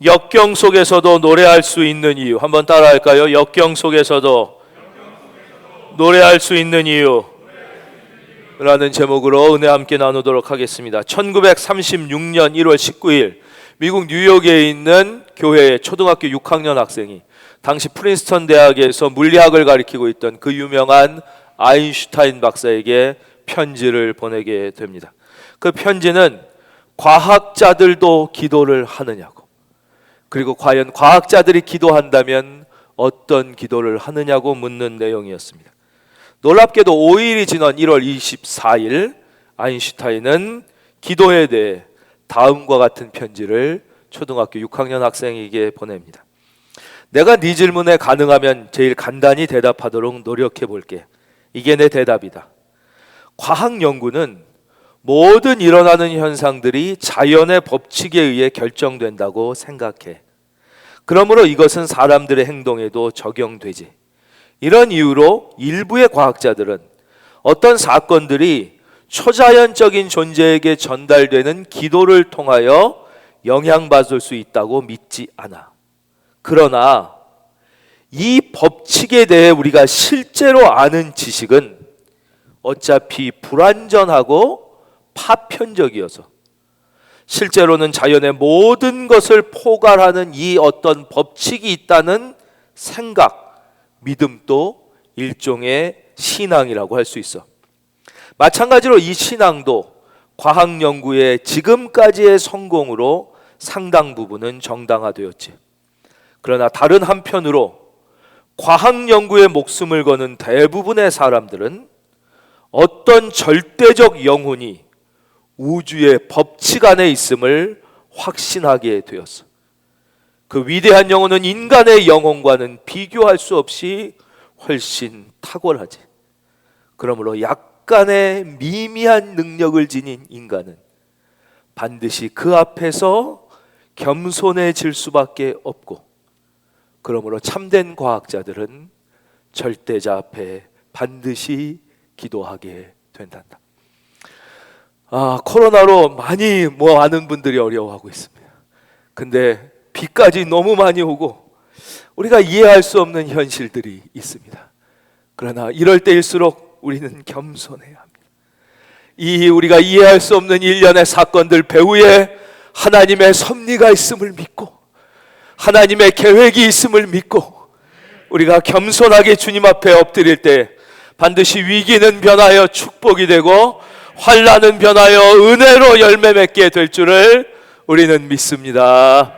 역경 속에서도 노래할 수 있는 이유. 한번 따라할까요? 역경 속에서도 노래할 수 있는 이유 라는 제목으로 은혜 함께 나누도록 하겠습니다. 1936년 1월 19일 미국 뉴욕에 있는 교회의 초등학교 6학년 학생이 당시 프린스턴 대학에서 물리학을 가르치고 있던 그 유명한 아인슈타인 박사에게 편지를 보내게 됩니다. 그 편지는 과학자들도 기도를 하느냐고, 그리고 과연 과학자들이 기도한다면 어떤 기도를 하느냐고 묻는 내용이었습니다. 놀랍게도 5일이 지난 1월 24일 아인슈타인은 기도에 대해 다음과 같은 편지를 초등학교 6학년 학생에게 보냅니다. 내가 네 질문에 가능하면 제일 간단히 대답하도록 노력해 볼게. 이게 내 대답이다. 과학 연구는 모든 일어나는 현상들이 자연의 법칙에 의해 결정된다고 생각해. 그러므로 이것은 사람들의 행동에도 적용되지. 이런 이유로 일부의 과학자들은 어떤 사건들이 초자연적인 존재에게 전달되는 기도를 통하여 영향받을 수 있다고 믿지 않아. 그러나 이 법칙에 대해 우리가 실제로 아는 지식은 어차피 불완전하고 파편적이어서 실제로는 자연의 모든 것을 포괄하는 이 어떤 법칙이 있다는 생각, 믿음도 일종의 신앙이라고 할 수 있어. 마찬가지로 이 신앙도 과학 연구의 지금까지의 성공으로 상당 부분은 정당화되었지. 그러나 다른 한편으로 과학 연구에 목숨을 거는 대부분의 사람들은 어떤 절대적 영혼이 우주의 법칙 안에 있음을 확신하게 되었어. 그 위대한 영혼은 인간의 영혼과는 비교할 수 없이 훨씬 탁월하지. 그러므로 약간의 미미한 능력을 지닌 인간은 반드시 그 앞에서 겸손해질 수밖에 없고, 그러므로 참된 과학자들은 절대자 앞에 반드시 기도하게 된단다. 코로나로 많이 아는 분들이 어려워하고 있습니다. 근데 비까지 너무 많이 오고 우리가 이해할 수 없는 현실들이 있습니다. 그러나 이럴 때일수록 우리는 겸손해야 합니다. 이 우리가 이해할 수 없는 일련의 사건들 배후에 하나님의 섭리가 있음을 믿고 하나님의 계획이 있음을 믿고 우리가 겸손하게 주님 앞에 엎드릴 때 반드시 위기는 변하여 축복이 되고 환난은 변하여 은혜로 열매 맺게 될 줄을 우리는 믿습니다.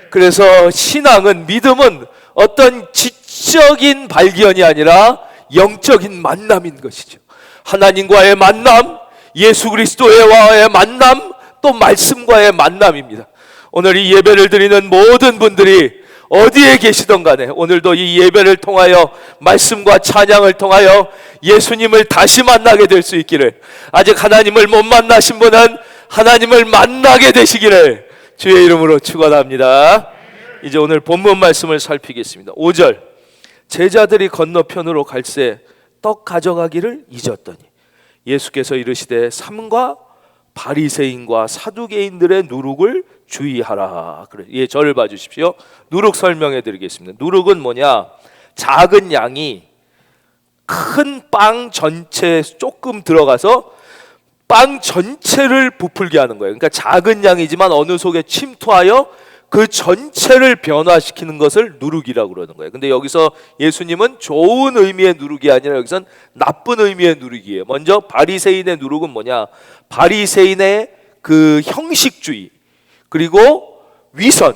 그래서 신앙은, 믿음은 어떤 지적인 발견이 아니라 영적인 만남인 것이죠. 하나님과의 만남, 예수 그리스도와의 만남, 또 말씀과의 만남입니다. 오늘 이 예배를 드리는 모든 분들이 어디에 계시던 간에 오늘도 이 예배를 통하여 말씀과 찬양을 통하여 예수님을 다시 만나게 될 수 있기를, 아직 하나님을 못 만나신 분은 하나님을 만나게 되시기를 주의 이름으로 축원합니다. 이제 오늘 본문 말씀을 살피겠습니다. 5절, 제자들이 건너편으로 갈새 떡 가져가기를 잊었더니 예수께서 이르시되 삼가 바리새인과 사두개인들의 누룩을 주의하라. 그래, 저를 봐주십시오. 누룩 설명해 드리겠습니다. 누룩은 뭐냐? 작은 양이 큰 빵 전체에 조금 들어가서 빵 전체를 부풀게 하는 거예요. 그러니까 작은 양이지만 어느 속에 침투하여 그 전체를 변화시키는 것을 누룩이라고 그러는 거예요. 근데 여기서 예수님은 좋은 의미의 누룩이 아니라 여기선 나쁜 의미의 누룩이에요. 먼저 바리새인의 누룩은 뭐냐? 바리새인의 그 형식주의, 그리고 위선,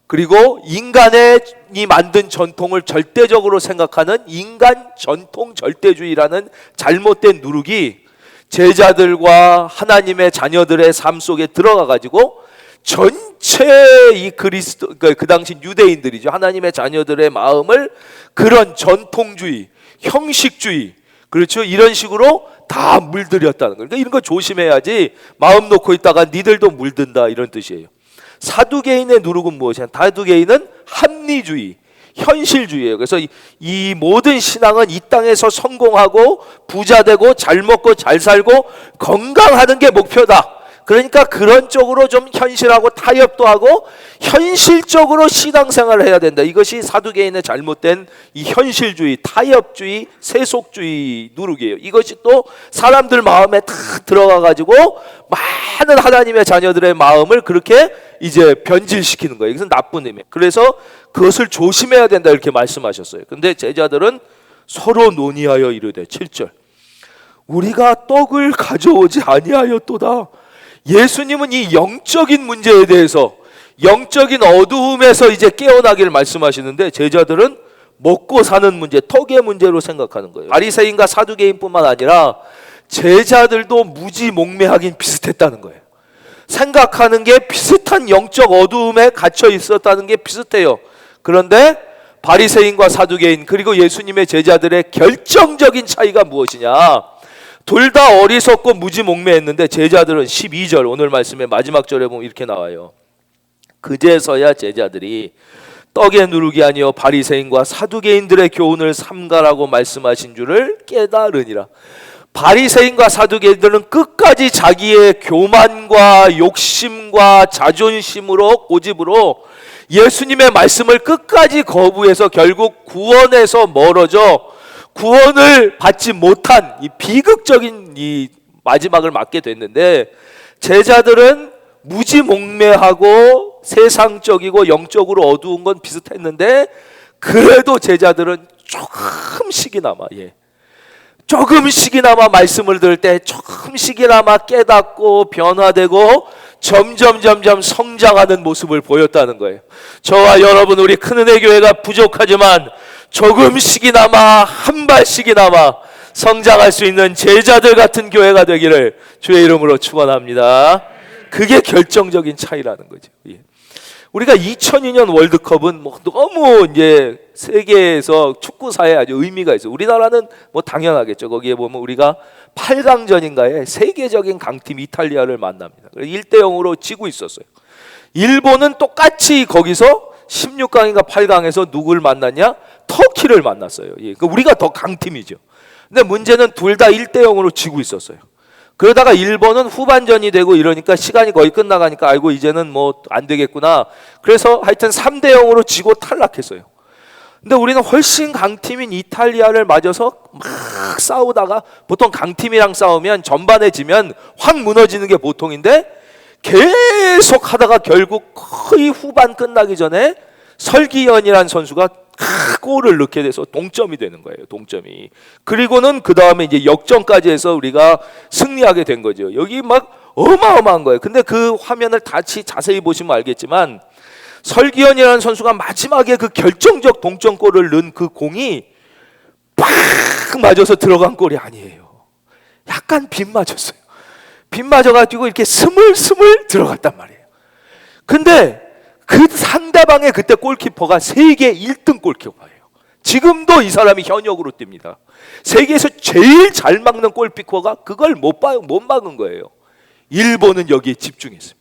그리고 인간이 만든 전통을 절대적으로 생각하는 인간 전통 절대주의라는 잘못된 누룩이 제자들과 하나님의 자녀들의 삶 속에 들어가 가지고 전체 이 그리스도, 그 당시 유대인들이죠, 하나님의 자녀들의 마음을 그런 전통주의, 형식주의, 그렇죠, 이런 식으로 다 물들였다는 거예요. 그러니까 이런 거 조심해야지 마음 놓고 있다가 니들도 물든다, 이런 뜻이에요. 사두개인의 누룩은 무엇이냐? 사두개인은 합리주의, 현실주의예요. 그래서 이 모든 신앙은 이 땅에서 성공하고 부자 되고 잘 먹고 잘 살고 건강하는 게 목표다. 그러니까 그런 쪽으로 좀 현실하고 타협도 하고 현실적으로 신앙생활을 해야 된다. 이것이 사두개인의 잘못된 이 현실주의, 타협주의, 세속주의 누룩이에요. 이것이 또 사람들 마음에 다 들어가 가지고 많은 하나님의 자녀들의 마음을 그렇게 이제 변질시키는 거예요. 이것은 나쁜 의미. 그래서 그것을 조심해야 된다 이렇게 말씀하셨어요. 근데 제자들은 서로 논의하여 이르되 7절 우리가 떡을 가져오지 아니하였도다. 예수님은 이 영적인 문제에 대해서 영적인 어두움에서 이제 깨어나기를 말씀하시는데 제자들은 먹고 사는 문제, 떡의 문제로 생각하는 거예요. 바리새인과 사두개인뿐만 아니라 제자들도 무지몽매하긴 비슷했다는 거예요. 생각하는 게 비슷한 영적 어두움에 갇혀 있었다는 게 비슷해요. 그런데 바리새인과 사두개인 그리고 예수님의 제자들의 결정적인 차이가 무엇이냐? 둘 다 어리석고 무지몽매했는데 제자들은 12절 오늘 말씀의 마지막 절에 보면 이렇게 나와요. 그제서야 제자들이 떡의 누룩이 아니요 바리새인과 사두개인들의 교훈을 삼가라고 말씀하신 줄을 깨달으니라. 바리새인과 사두개인들은 끝까지 자기의 교만과 욕심과 자존심으로 고집으로 예수님의 말씀을 끝까지 거부해서 결국 구원에서 멀어져 구원을 받지 못한 이 비극적인 이 마지막을 맞게 됐는데 제자들은 무지몽매하고 세상적이고 영적으로 어두운 건 비슷했는데 그래도 제자들은 조금씩이나마 말씀을 들을 때 조금씩이나마 깨닫고 변화되고 점점 성장하는 모습을 보였다는 거예요. 저와 여러분 우리 큰은혜 교회가 부족하지만 조금씩이나마 한 발씩이나마 성장할 수 있는 제자들 같은 교회가 되기를 주의 이름으로 축원합니다. 그게 결정적인 차이라는 거죠. 예. 우리가 2002년 월드컵은 뭐 너무 이제 세계에서 축구사에 아주 의미가 있어요. 우리나라는 뭐 당연하겠죠. 거기에 보면 우리가 8강전인가에 세계적인 강팀 이탈리아를 만납니다. 1대0으로 지고 있었어요. 일본은 똑같이 거기서 16강인가 8강에서 누굴 만났냐? 터키를 만났어요. 예. 그러니까 우리가 더 강팀이죠. 근데 문제는 둘 다 1대0으로 지고 있었어요. 그러다가 일본은 후반전이 되고 이러니까 시간이 거의 끝나가니까 아이고 이제는 뭐 안 되겠구나. 그래서 하여튼 3대0으로 지고 탈락했어요. 근데 우리는 훨씬 강팀인 이탈리아를 맞아서 막 싸우다가 보통 강팀이랑 싸우면 전반에 지면 확 무너지는 게 보통인데 계속 하다가 결국 거의 후반 끝나기 전에 설기현이라는 선수가 골을 넣게 돼서 동점이 되는 거예요. 동점이. 그리고는 그 다음에 이제 역전까지 해서 우리가 승리하게 된 거죠. 여기 막 어마어마한 거예요. 근데 그 화면을 다시 자세히 보시면 알겠지만 설기현이라는 선수가 마지막에 그 결정적 동점골을 넣은 그 공이 팍 맞아서 들어간 골이 아니에요. 약간 빗 맞았어요. 빗 맞아가지고 이렇게 스물스물 들어갔단 말이에요. 근데 그 상대방의 그때 골키퍼가 세계 1등 골키퍼예요. 지금도 이 사람이 현역으로 뜁니다. 세계에서 제일 잘 막는 골키퍼가 그걸 못 막은 거예요. 일본은 여기에 집중했습니다.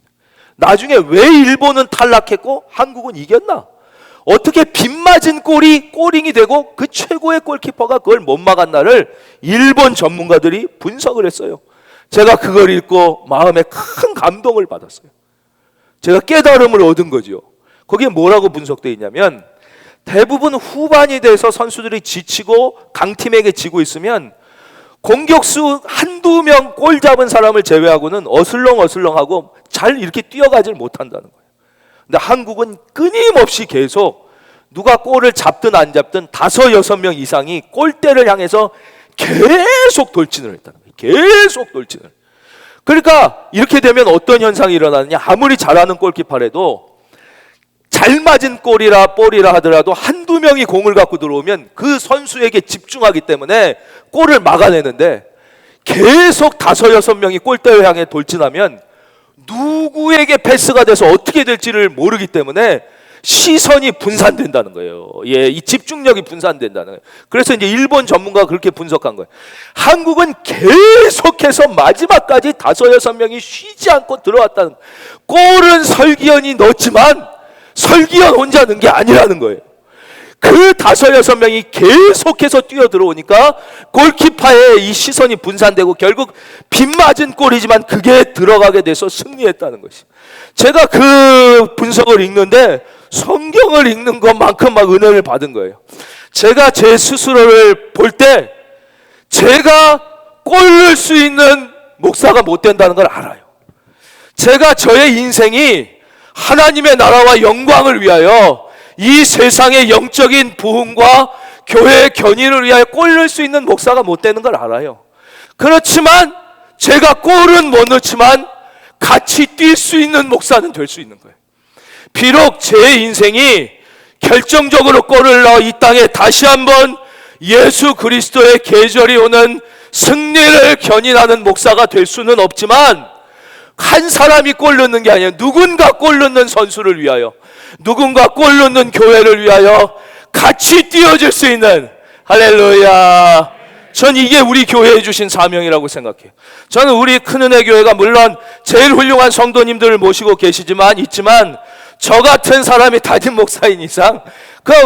나중에 왜 일본은 탈락했고 한국은 이겼나? 어떻게 빗맞은 골이 골링이 되고 그 최고의 골키퍼가 그걸 못 막았나를 일본 전문가들이 분석을 했어요. 제가 그걸 읽고 마음에 큰 감동을 받았어요. 제가 깨달음을 얻은 거죠. 거기에 뭐라고 분석되어 있냐면 대부분 후반이 돼서 선수들이 지치고 강팀에게 지고 있으면 공격수 한두 명 골 잡은 사람을 제외하고는 어슬렁어슬렁하고 잘 이렇게 뛰어가질 못한다는 거예요. 근데 한국은 끊임없이 계속 누가 골을 잡든 안 잡든 5-6명 이상이 골대를 향해서 계속 돌진을 했다는 거예요. 계속 돌진을. 그러니까 이렇게 되면 어떤 현상이 일어나느냐? 아무리 잘하는 골키퍼라도 잘 맞은 볼이라 하더라도 한두 명이 공을 갖고 들어오면 그 선수에게 집중하기 때문에 골을 막아내는데 계속 5-6명이 골대를 향해 돌진하면 누구에게 패스가 돼서 어떻게 될지를 모르기 때문에 시선이 분산된다는 거예요. 예, 이 집중력이 분산된다는 거예요. 그래서 이제 일본 전문가가 그렇게 분석한 거예요. 한국은 계속해서 마지막까지 5-6명이 쉬지 않고 들어왔다는 거예요. 골은 설기현이 넣었지만 설기현 혼자 넣은 게 아니라는 거예요. 그 5-6명이 계속해서 뛰어들어오니까 골키퍼의 이 시선이 분산되고 결국 빗맞은 골이지만 그게 들어가게 돼서 승리했다는 것이. 제가 그 분석을 읽는데 성경을 읽는 것만큼 막 은혜를 받은 거예요. 제가 제 스스로를 볼 때 제가 골 넣을 수 있는 목사가 못 된다는 걸 알아요. 제가 저의 인생이 하나님의 나라와 영광을 위하여 이 세상의 영적인 부흥과 교회의 견인을 위하여 골 넣을 수 있는 목사가 못 되는 걸 알아요. 그렇지만 제가 골은 못 넣지만 같이 뛸 수 있는 목사는 될 수 있는 거예요. 비록 제 인생이 결정적으로 골을 넣어 이 땅에 다시 한번 예수 그리스도의 계절이 오는 승리를 견인하는 목사가 될 수는 없지만 한 사람이 골 넣는 게 아니에요. 누군가 골 넣는 선수를 위하여, 누군가 골 넣는 교회를 위하여 같이 뛰어줄 수 있는, 할렐루야. 전 이게 우리 교회에 주신 사명이라고 생각해요. 저는 우리 큰은혜 교회가 물론 제일 훌륭한 성도님들을 모시고 있지만 저 같은 사람이 담임 목사인 이상,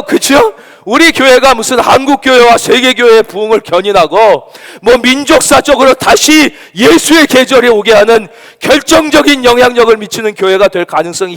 그쵸? 우리 교회가 무슨 한국교회와 세계교회의 부흥을 견인하고 뭐 민족사적으로 다시 예수의 계절이 오게 하는 결정적인 영향력을 미치는 교회가 될 가능성이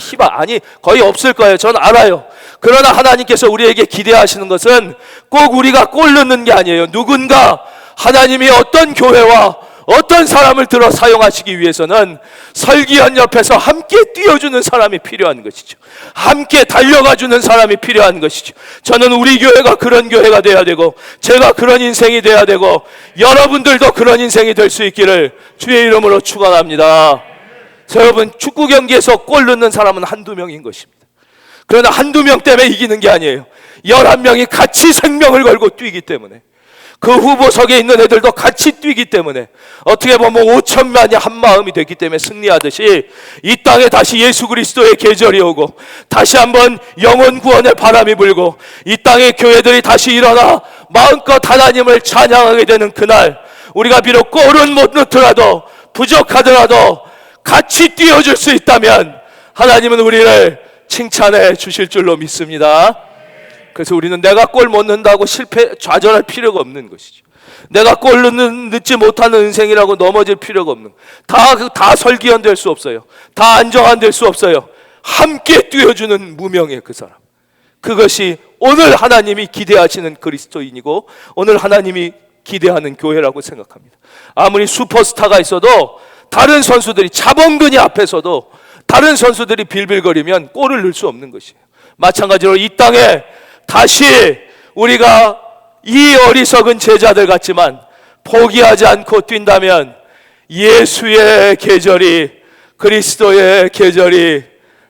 거의 없을 거예요. 저는 알아요. 그러나 하나님께서 우리에게 기대하시는 것은 꼭 우리가 골 넣는 게 아니에요. 누군가 하나님이 어떤 교회와 어떤 사람을 들어 사용하시기 위해서는 설기현 옆에서 함께 뛰어주는 사람이 필요한 것이죠. 함께 달려가주는 사람이 필요한 것이죠. 저는 우리 교회가 그런 교회가 돼야 되고, 제가 그런 인생이 돼야 되고, 여러분들도 그런 인생이 될 수 있기를 주의 이름으로 축원합니다. 여러분, 축구 경기에서 골 넣는 사람은 한두 명인 것입니다. 그러나 한두 명 때문에 이기는 게 아니에요. 11명이 같이 생명을 걸고 뛰기 때문에, 그 후보석에 있는 애들도 같이 뛰기 때문에, 어떻게 보면 5천만이 한 마음이 됐기 때문에 승리하듯이 이 땅에 다시 예수 그리스도의 계절이 오고 다시 한번 영혼 구원의 바람이 불고 이 땅의 교회들이 다시 일어나 마음껏 하나님을 찬양하게 되는 그날, 우리가 비록 골은 못 넣더라도 부족하더라도 같이 뛰어줄 수 있다면 하나님은 우리를 칭찬해 주실 줄로 믿습니다. 그래서 우리는 내가 골 못 넣는다고 좌절할 필요가 없는 것이죠. 내가 골 넣지 못하는 인생이라고 넘어질 필요가 없는, 다 설기현 될 수 없어요. 다 안정환 될 수 없어요. 함께 뛰어주는 무명의 그 사람, 그것이 오늘 하나님이 기대하시는 그리스도인이고 오늘 하나님이 기대하는 교회라고 생각합니다. 아무리 슈퍼스타가 있어도 다른 선수들이, 자본근이 앞에서도 다른 선수들이 빌빌거리면 골을 넣을 수 없는 것이에요. 마찬가지로 이 땅에 다시 우리가 이 어리석은 제자들 같지만 포기하지 않고 뛴다면 예수의 계절이, 그리스도의 계절이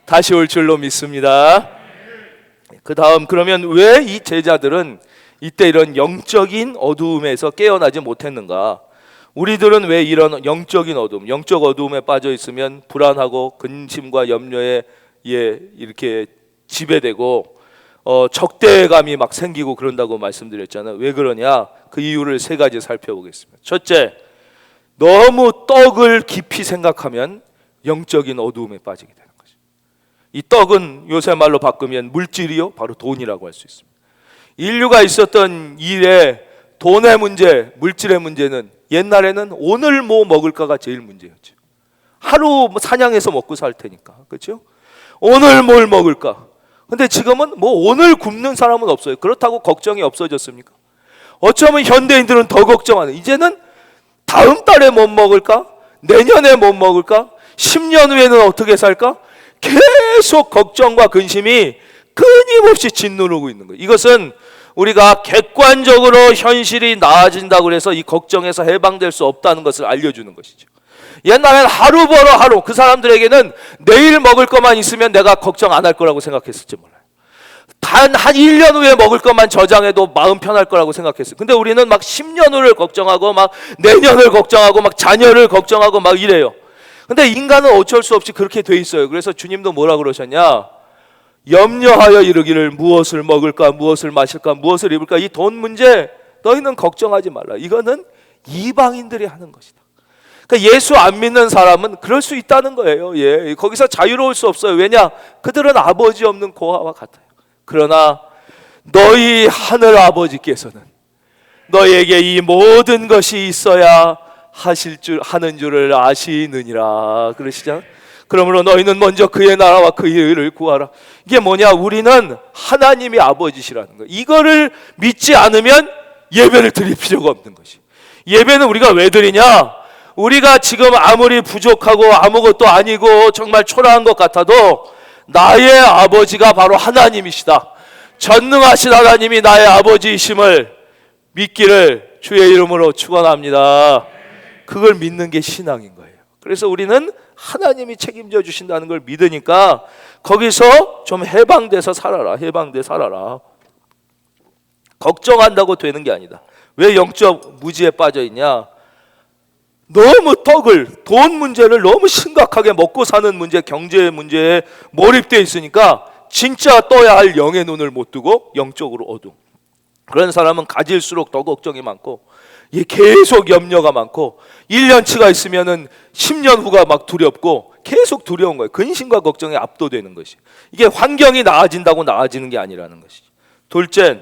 다시 올 줄로 믿습니다. 그 다음, 그러면 왜 이 제자들은 이때 이런 영적인 어두움에서 깨어나지 못했는가? 우리들은 왜 이런 영적인 어두움, 영적 어두움에 빠져 있으면 불안하고 근심과 염려에 이렇게 지배되고 적대감이 막 생기고 그런다고 말씀드렸잖아요. 왜 그러냐? 그 이유를 3가지 살펴보겠습니다. 첫째, 너무 떡을 깊이 생각하면 영적인 어두움에 빠지게 되는 거죠. 이 떡은 요새 말로 바꾸면 물질이요, 바로 돈이라고 할 수 있습니다. 인류가 있었던 일에 돈의 문제, 물질의 문제는 옛날에는 오늘 뭐 먹을까가 제일 문제였죠. 하루 사냥해서 먹고 살 테니까, 그렇죠? 오늘 뭘 먹을까? 근데 지금은 뭐 오늘 굶는 사람은 없어요. 그렇다고 걱정이 없어졌습니까? 어쩌면 현대인들은 더 걱정하는, 이제는 다음 달에 뭐 먹을까? 내년에 뭐 먹을까? 10년 후에는 어떻게 살까? 계속 걱정과 근심이 끊임없이 짓누르고 있는 거예요. 이것은 우리가 객관적으로 현실이 나아진다고 해서 이 걱정에서 해방될 수 없다는 것을 알려주는 것이죠. 옛날엔 하루 벌어 하루, 그 사람들에게는 내일 먹을 것만 있으면 내가 걱정 안 할 거라고 생각했을지 몰라요. 단 한 1년 후에 먹을 것만 저장해도 마음 편할 거라고 생각했어요. 근데 우리는 막 10년 후를 걱정하고 막 내년을 걱정하고 막 자녀를 걱정하고 막 이래요. 근데 인간은 어쩔 수 없이 그렇게 돼 있어요. 그래서 주님도 뭐라 그러셨냐? 염려하여 이르기를 무엇을 먹을까, 무엇을 마실까, 무엇을 입을까, 이 돈 문제 너희는 걱정하지 말라. 이거는 이방인들이 하는 것이다. 그러니까 예수 안 믿는 사람은 그럴 수 있다는 거예요. 예, 거기서 자유로울 수 없어요. 왜냐? 그들은 아버지 없는 고아와 같아요. 그러나 너희 하늘 아버지께서는 너희에게 이 모든 것이 있어야 하는 줄을 아시느니라 그러시잖아요. 그러므로 너희는 먼저 그의 나라와 그의 의를 구하라. 이게 뭐냐? 우리는 하나님이 아버지시라는 거예요. 이거를 믿지 않으면 예배를 드릴 필요가 없는 것이. 예배는 우리가 왜 드리냐? 우리가 지금 아무리 부족하고 아무것도 아니고 정말 초라한 것 같아도 나의 아버지가 바로 하나님이시다, 전능하신 하나님이 나의 아버지이심을 믿기를 주의 이름으로 축원합니다. 그걸 믿는 게 신앙인 거예요. 그래서 우리는 하나님이 책임져 주신다는 걸 믿으니까 거기서 좀 해방돼서 살아라. 해방돼 살아라. 걱정한다고 되는 게 아니다. 왜 영적 무지에 빠져 있냐? 너무 돈 문제를 너무 심각하게 먹고 사는 문제, 경제 문제에 몰입되어 있으니까 진짜 떠야 할 영의 눈을 못 뜨고 영적으로 어두움. 그런 사람은 가질수록 더 걱정이 많고 계속 염려가 많고 1년치가 있으면은 10년 후가 막 두렵고 계속 두려운 거예요. 근심과 걱정에 압도되는 것이. 이게 환경이 나아진다고 나아지는 게 아니라는 것이죠. 둘째,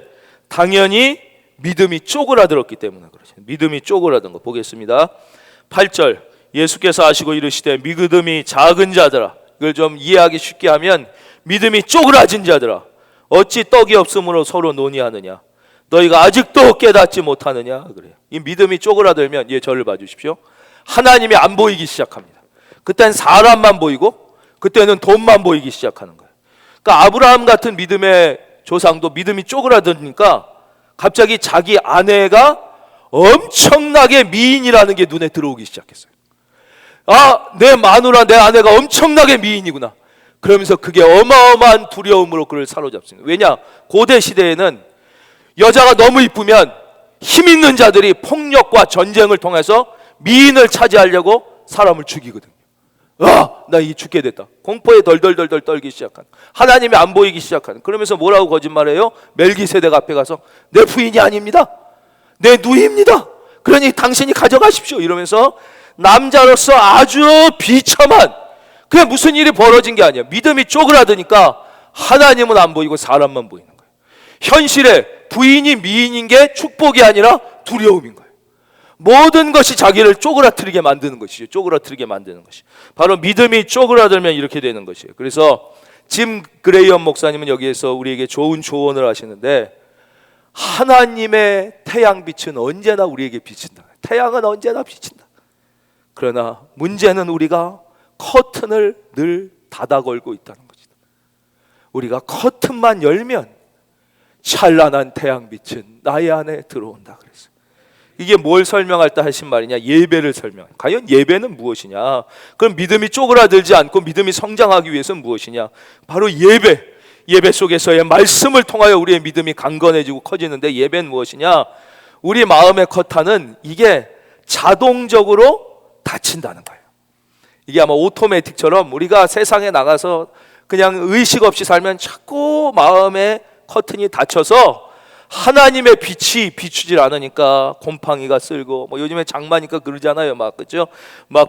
당연히 믿음이 쪼그라들었기 때문에 그렇죠. 믿음이 쪼그라든 거 보겠습니다. 8절, 예수께서 하시고 이르시되 믿음이 작은 자들아. 이걸 좀 이해하기 쉽게 하면 믿음이 쪼그라진 자들아, 어찌 떡이 없으므로 서로 논의하느냐? 너희가 아직도 깨닫지 못하느냐? 그래요. 이 믿음이 쪼그라들면 저를 봐주십시오. 하나님이 안 보이기 시작합니다. 그때는 사람만 보이고 그때는 돈만 보이기 시작하는 거예요. 그러니까 아브라함 같은 믿음의 조상도 믿음이 쪼그라드니까 갑자기 자기 아내가 엄청나게 미인이라는 게 눈에 들어오기 시작했어요. 내 마누라, 내 아내가 엄청나게 미인이구나. 그러면서 그게 어마어마한 두려움으로 그를 사로잡습니다. 왜냐? 고대 시대에는 여자가 너무 이쁘면 힘 있는 자들이 폭력과 전쟁을 통해서 미인을 차지하려고 사람을 죽이거든요. 나 죽게 됐다. 공포에 덜덜덜덜 떨기 시작한, 하나님이 안 보이기 시작하는. 그러면서 뭐라고 거짓말해요? 멜기세덱 앞에 가서 내 부인이 아닙니다, 내 누이입니다, 그러니 당신이 가져가십시오 이러면서 남자로서 아주 비참한, 그게 무슨 일이 벌어진 게 아니야. 믿음이 쪼그라드니까 하나님은 안 보이고 사람만 보이는 거예요. 현실에 부인이 미인인 게 축복이 아니라 두려움인 거예요. 모든 것이 자기를 쪼그라뜨리게 만드는 것이죠. 쪼그라뜨리게 만드는 것이 바로 믿음이 쪼그라들면 이렇게 되는 것이에요. 그래서 짐 그레이엄 목사님은 여기에서 우리에게 좋은 조언을 하시는데, 하나님의 태양빛은 언제나 우리에게 비친다. 태양은 언제나 비친다. 그러나 문제는 우리가 커튼을 늘 닫아 걸고 있다는 것이다. 우리가 커튼만 열면 찬란한 태양빛은 나의 안에 들어온다 그랬어요. 이게 뭘 설명할 때 하신 말이냐? 예배를 설명해. 과연 예배는 무엇이냐? 그럼 믿음이 쪼그라들지 않고 믿음이 성장하기 위해서는 무엇이냐? 바로 예배 속에서의 말씀을 통하여 우리의 믿음이 강건해지고 커지는데, 예배는 무엇이냐? 우리 마음의 커튼은 이게 자동적으로 닫힌다는 거예요. 이게 아마 오토매틱처럼 우리가 세상에 나가서 그냥 의식 없이 살면 자꾸 마음의 커튼이 닫혀서 하나님의 빛이 비추질 않으니까 곰팡이가 쓸고, 요즘에 장마니까 그러잖아요. 그죠?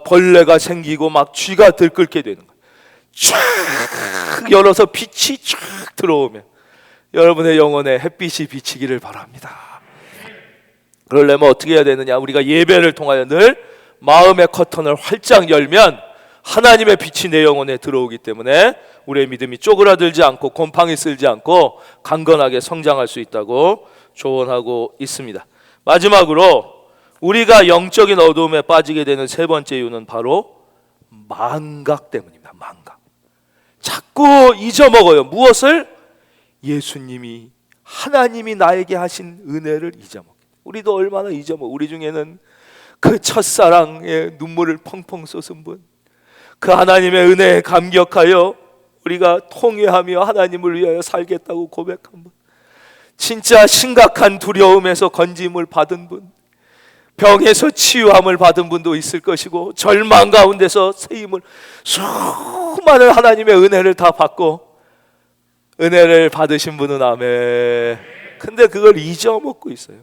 벌레가 생기고 쥐가 들끓게 되는 거예요. 쫙 열어서 빛이 쫙 들어오면 여러분의 영혼에 햇빛이 비치기를 바랍니다. 그러려면 어떻게 해야 되느냐? 우리가 예배를 통하여 늘 마음의 커튼을 활짝 열면 하나님의 빛이 내 영혼에 들어오기 때문에 우리의 믿음이 쪼그라들지 않고 곰팡이 쓸지 않고 강건하게 성장할 수 있다고 조언하고 있습니다. 마지막으로 우리가 영적인 어두움에 빠지게 되는 세 번째 이유는 바로 망각 때문입니다. 망각. 자꾸 잊어먹어요. 무엇을? 예수님이, 하나님이 나에게 하신 은혜를 잊어먹어요. 우리도 얼마나 잊어먹어. 우리 중에는 그 첫사랑의 눈물을 펑펑 쏟은 분, 그 하나님의 은혜에 감격하여 우리가 통회하며 하나님을 위하여 살겠다고 고백한 분, 진짜 심각한 두려움에서 건짐을 받은 분, 병에서 치유함을 받은 분도 있을 것이고, 절망 가운데서 세임을, 수많은 하나님의 은혜를 다 받고 은혜를 받으신 분은 아멘. 근데 그걸 잊어먹고 있어요.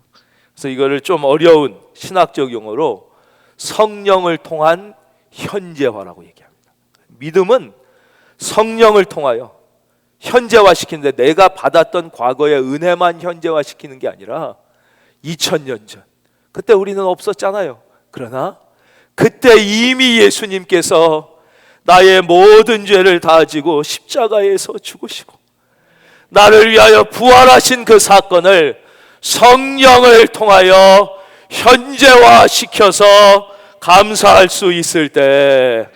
그래서 이거를 좀 어려운 신학적 용어로 성령을 통한 현재화라고 얘기합니다. 믿음은 성령을 통하여 현재화시키는데, 내가 받았던 과거의 은혜만 현재화시키는 게 아니라 2000년 전, 그때 우리는 없었잖아요. 그러나 그때 이미 예수님께서 나의 모든 죄를 다 지고 십자가에서 죽으시고 나를 위하여 부활하신 그 사건을 성령을 통하여 현재화시켜서 감사할 수 있을 때,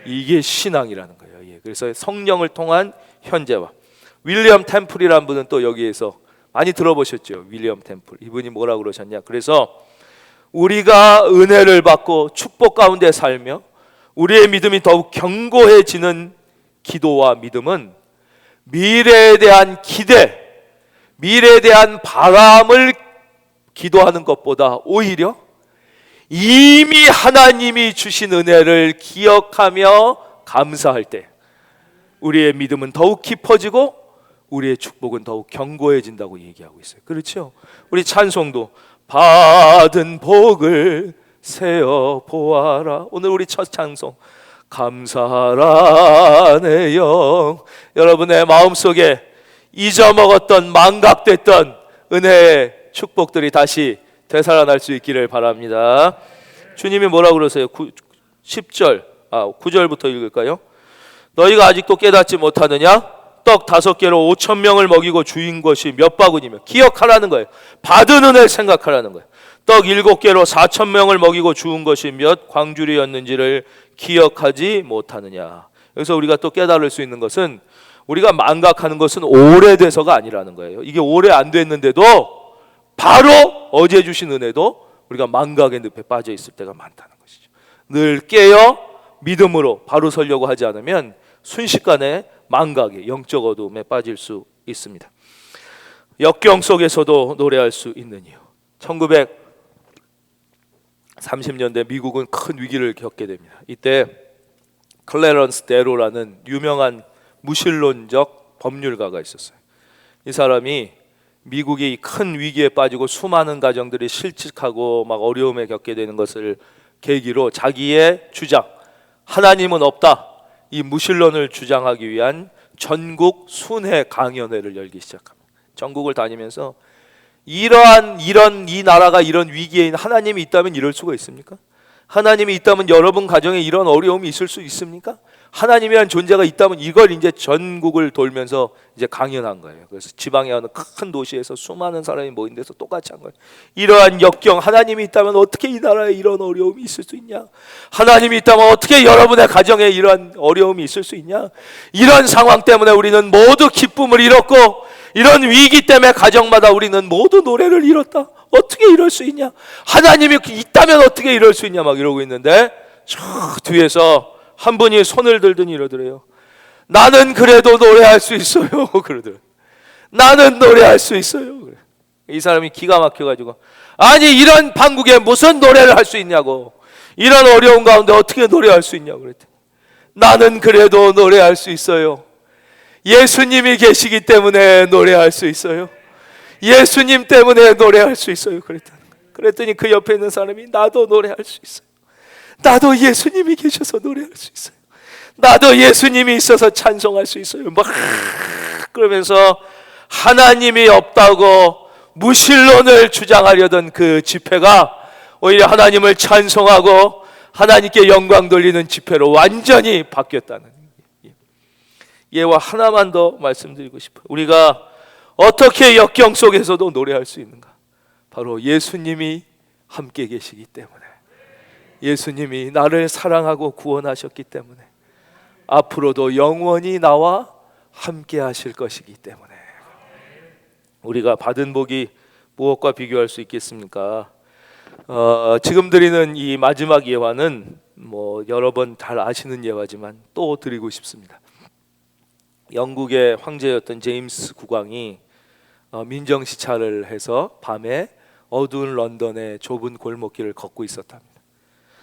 이게 신앙이라는 거예요. 그래서 성령을 통한 현재화. 윌리엄 템플이라는 분은 또 여기에서 많이 들어보셨죠. 윌리엄 템플, 이분이 뭐라고 그러셨냐, 그래서 우리가 은혜를 받고 축복 가운데 살며 우리의 믿음이 더욱 견고해지는 기도와 믿음은 미래에 대한 기대, 미래에 대한 바람을 기도하는 것보다 오히려 이미 하나님이 주신 은혜를 기억하며 감사할 때 우리의 믿음은 더욱 깊어지고 우리의 축복은 더욱 견고해진다고 얘기하고 있어요. 그렇죠? 우리 찬송도 받은 복을 세어 보아라, 오늘 우리 첫 찬송 감사하라 내 영, 여러분의 마음속에 잊어먹었던, 망각됐던 은혜의 축복들이 다시 되살아날 수 있기를 바랍니다. 주님이 뭐라고 그러세요? 9절부터 읽을까요? 너희가 아직도 깨닫지 못하느냐? 떡 5개로 5,000명을 먹이고 주인 것이 몇 바구니며, 기억하라는 거예요. 받은 은혜를 생각하라는 거예요. 떡 7개로 4,000명을 먹이고 주운 것이 몇 광주리였는지를 기억하지 못하느냐. 여기서 우리가 또 깨달을 수 있는 것은, 우리가 망각하는 것은 오래돼서가 아니라는 거예요. 이게 오래 안 됐는데도 바로 어제 주신 은혜도 우리가 망각의 늪에 빠져 있을 때가 많다는 것이죠. 늘 깨어 믿음으로 바로 서려고 하지 않으면 순식간에 망각의 영적 어둠에 빠질 수 있습니다. 역경 속에서도 노래할 수 있는 이유. 1930년대 미국은 큰 위기를 겪게 됩니다. 이때 클래런스 데로라는 유명한 무신론적 법률가가 있었어요. 이 사람이 미국이 큰 위기에 빠지고 수많은 가정들이 실직하고 막 어려움에 겪게 되는 것을 계기로 자기의 주장, 하나님은 없다, 이 무신론을 주장하기 위한 전국 순회 강연회를 열기 시작합니다. 전국을 다니면서 이 나라가 이런 위기에 있는, 하나님이 있다면 이럴 수가 있습니까? 하나님이 있다면 여러분 가정에 이런 어려움이 있을 수 있습니까? 하나님이란 존재가 있다면, 이걸 이제 전국을 돌면서 이제 강연한 거예요. 그래서 지방에 어느 큰 도시에서 수많은 사람이 모인 데서 똑같이 한 거예요. 이러한 역경, 하나님이 있다면 어떻게 이 나라에 이런 어려움이 있을 수 있냐? 하나님이 있다면 어떻게 여러분의 가정에 이러한 어려움이 있을 수 있냐? 이런 상황 때문에 우리는 모두 기쁨을 잃었고, 이런 위기 때문에 가정마다 우리는 모두 노래를 잃었다. 어떻게 이럴 수 있냐? 하나님이 있다면 어떻게 이럴 수 있냐? 막 이러고 있는데, 저 뒤에서 한 분이 손을 들더니 이러더래요. 나는 그래도 노래할 수 있어요. 그러더래요. 나는 노래할 수 있어요. 이 사람이 기가 막혀가지고, 아니 이런 판국에 무슨 노래를 할 수 있냐고, 이런 어려운 가운데 어떻게 노래할 수 있냐고 그랬더니, 나는 그래도 노래할 수 있어요. 예수님이 계시기 때문에 노래할 수 있어요. 예수님 때문에 노래할 수 있어요. 그랬더니 그 옆에 있는 사람이, 나도 노래할 수 있어요. 나도 예수님이 계셔서 노래할 수 있어요. 나도 예수님이 있어서 찬송할 수 있어요. 막 그러면서 하나님이 없다고 무신론을 주장하려던 그 집회가 오히려 하나님을 찬송하고 하나님께 영광 돌리는 집회로 완전히 바뀌었다는 예와 하나만 더 말씀드리고 싶어요. 우리가 어떻게 역경 속에서도 노래할 수 있는가? 바로 예수님이 함께 계시기 때문에, 예수님이 나를 사랑하고 구원하셨기 때문에, 앞으로도 영원히 나와 함께 하실 것이기 때문에. 우리가 받은 복이 무엇과 비교할 수 있겠습니까? 지금 드리는 이 마지막 예화는 여러 번 잘 아시는 예화지만 또 드리고 싶습니다. 영국의 황제였던 제임스 국왕이 민정시찰을 해서 밤에 어두운 런던의 좁은 골목길을 걷고 있었답니다.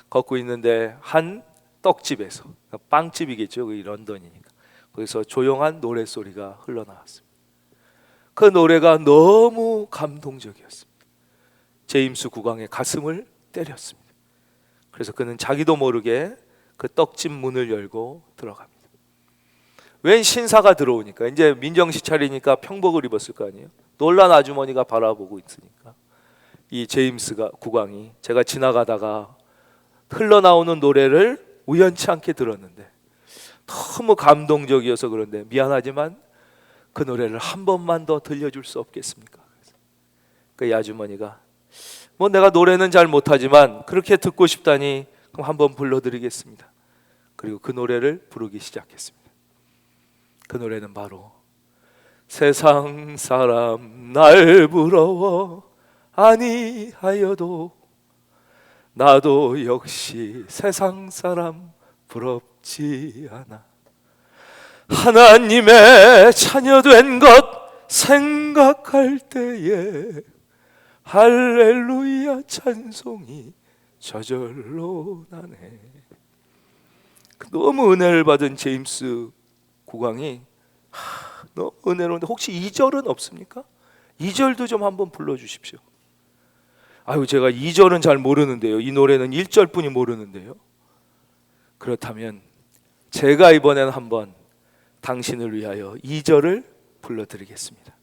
걷고 있는데 한 떡집에서, 빵집이겠죠, 런던이니까, 거기서 조용한 노랫소리가 흘러나왔습니다. 그 노래가 너무 감동적이었습니다. 제임스 국왕의 가슴을 때렸습니다. 그래서 그는 자기도 모르게 그 떡집 문을 열고 들어갑니다. 웬 신사가 들어오니까 이제 민정씨 차리니까 평복을 입었을 거 아니에요. 놀란 아주머니가 바라보고 있으니까 이 제임스가 국왕이 제가 지나가다가 흘러나오는 노래를 우연치 않게 들었는데 너무 감동적이어서 그런데 미안하지만 그 노래를 한 번만 더 들려줄 수 없겠습니까? 그 아주머니가 뭐 내가 노래는 잘 못하지만 그렇게 듣고 싶다니 그럼 한번 불러드리겠습니다. 그리고 그 노래를 부르기 시작했습니다. 그 노래는 바로 세상 사람 날 부러워 아니하여도 나도 역시 세상 사람 부럽지 않아. 하나님의 자녀된 것 생각할 때에 할렐루야 찬송이 저절로 나네. 너무 은혜를 받은 제임스 국왕이 너무 은혜로운데 혹시 2절은 없습니까? 2절도 좀 한번 불러주십시오. 아유 제가 2절은 잘 모르는데요. 이 노래는 1절뿐이 모르는데요. 그렇다면 제가 이번엔 한번 당신을 위하여 2절을 불러드리겠습니다.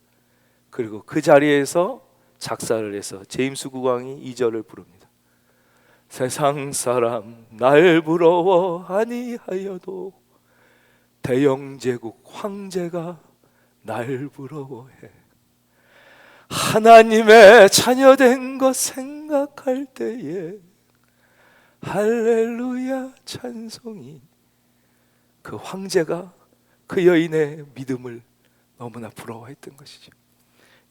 그리고 그 자리에서 작사를 해서 제임스 국왕이 2절을 부릅니다. 세상 사람 날 부러워 아니하여도 대영제국 황제가 날 부러워해. 하나님의 자녀된 것 생각할 때에 할렐루야 찬송이. 그 황제가 그 여인의 믿음을 너무나 부러워했던 것이죠.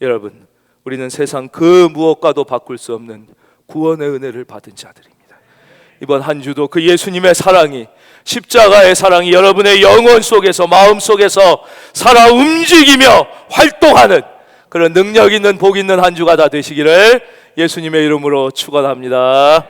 여러분, 우리는 세상 그 무엇과도 바꿀 수 없는 구원의 은혜를 받은 자들입니다. 이번 한 주도 그 예수님의 사랑이, 십자가의 사랑이 여러분의 영혼 속에서, 마음 속에서 살아 움직이며 활동하는 그런 능력 있는 복 있는 한 주가 다 되시기를 예수님의 이름으로 축원합니다.